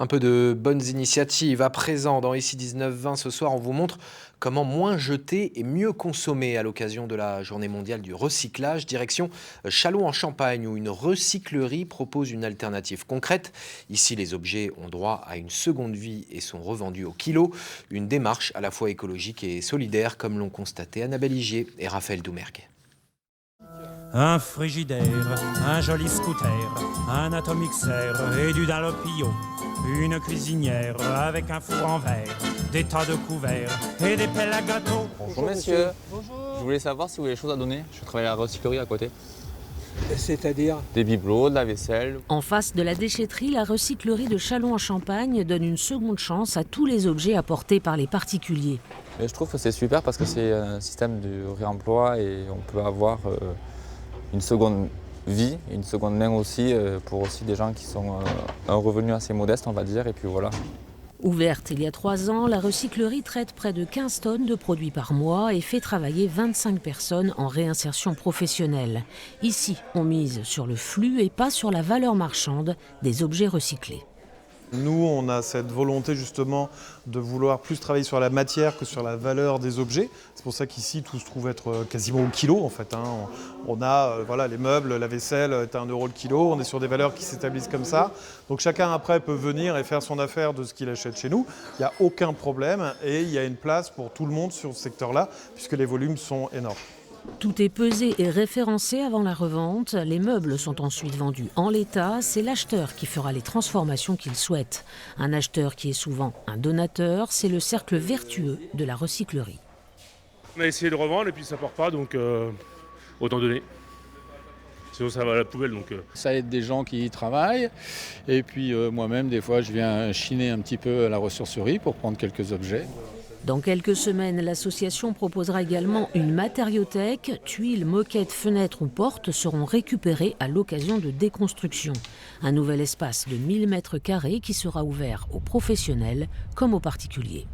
Un peu de bonnes initiatives. À présent, dans Ici 19-20, ce soir, on vous montre comment moins jeter et mieux consommer à l'occasion de la Journée mondiale du recyclage. Direction Châlons-en-Champagne, où une recyclerie propose une alternative concrète. Ici, les objets ont droit à une seconde vie et sont revendus au kilo. Une démarche à la fois écologique et solidaire, comme l'ont constaté Annabelle Igier et Raphaël Doumergue. Un frigidaire, un joli scooter, un atomixer et du Dalopio, une cuisinière avec un four en verre, des tas de couverts et des pelles à gâteau. Bonjour messieurs. Bonjour. Je voulais savoir si vous avez des choses à donner. Je travaille à la recyclerie à côté. C'est-à-dire? Des bibelots, de la vaisselle. En face de la déchetterie, la recyclerie de Châlons-en-Champagne donne une seconde chance à tous les objets apportés par les particuliers. Et je trouve que c'est super parce que c'est un système de réemploi et on peut avoir une seconde vie, une seconde main aussi pour aussi des gens qui sont un revenu assez modeste, on va dire, et puis voilà. Ouverte il y a 3 ans, la recyclerie traite près de 15 tonnes de produits par mois et fait travailler 25 personnes en réinsertion professionnelle. Ici, on mise sur le flux et pas sur la valeur marchande des objets recyclés. Nous, on a cette volonté justement de vouloir plus travailler sur la matière que sur la valeur des objets. C'est pour ça qu'ici, tout se trouve être quasiment au kilo en fait. On a voilà, les meubles, la vaisselle est à 1 € le kilo. On est sur des valeurs qui s'établissent comme ça. Donc chacun après peut venir et faire son affaire de ce qu'il achète chez nous. Il n'y a aucun problème et il y a une place pour tout le monde sur ce secteur-là puisque les volumes sont énormes. Tout est pesé et référencé avant la revente. Les meubles sont ensuite vendus en l'état. C'est l'acheteur qui fera les transformations qu'il souhaite. Un acheteur qui est souvent un donateur, c'est le cercle vertueux de la recyclerie. On a essayé de revendre et puis ça part pas, donc autant donner. Sinon ça va à la poubelle. Ça aide des gens qui y travaillent. Et puis moi-même, des fois, je viens chiner un petit peu à la ressourcerie pour prendre quelques objets. Dans quelques semaines, l'association proposera également une matériothèque. Tuiles, moquettes, fenêtres ou portes seront récupérées à l'occasion de déconstruction. Un nouvel espace de 1000 m² qui sera ouvert aux professionnels comme aux particuliers.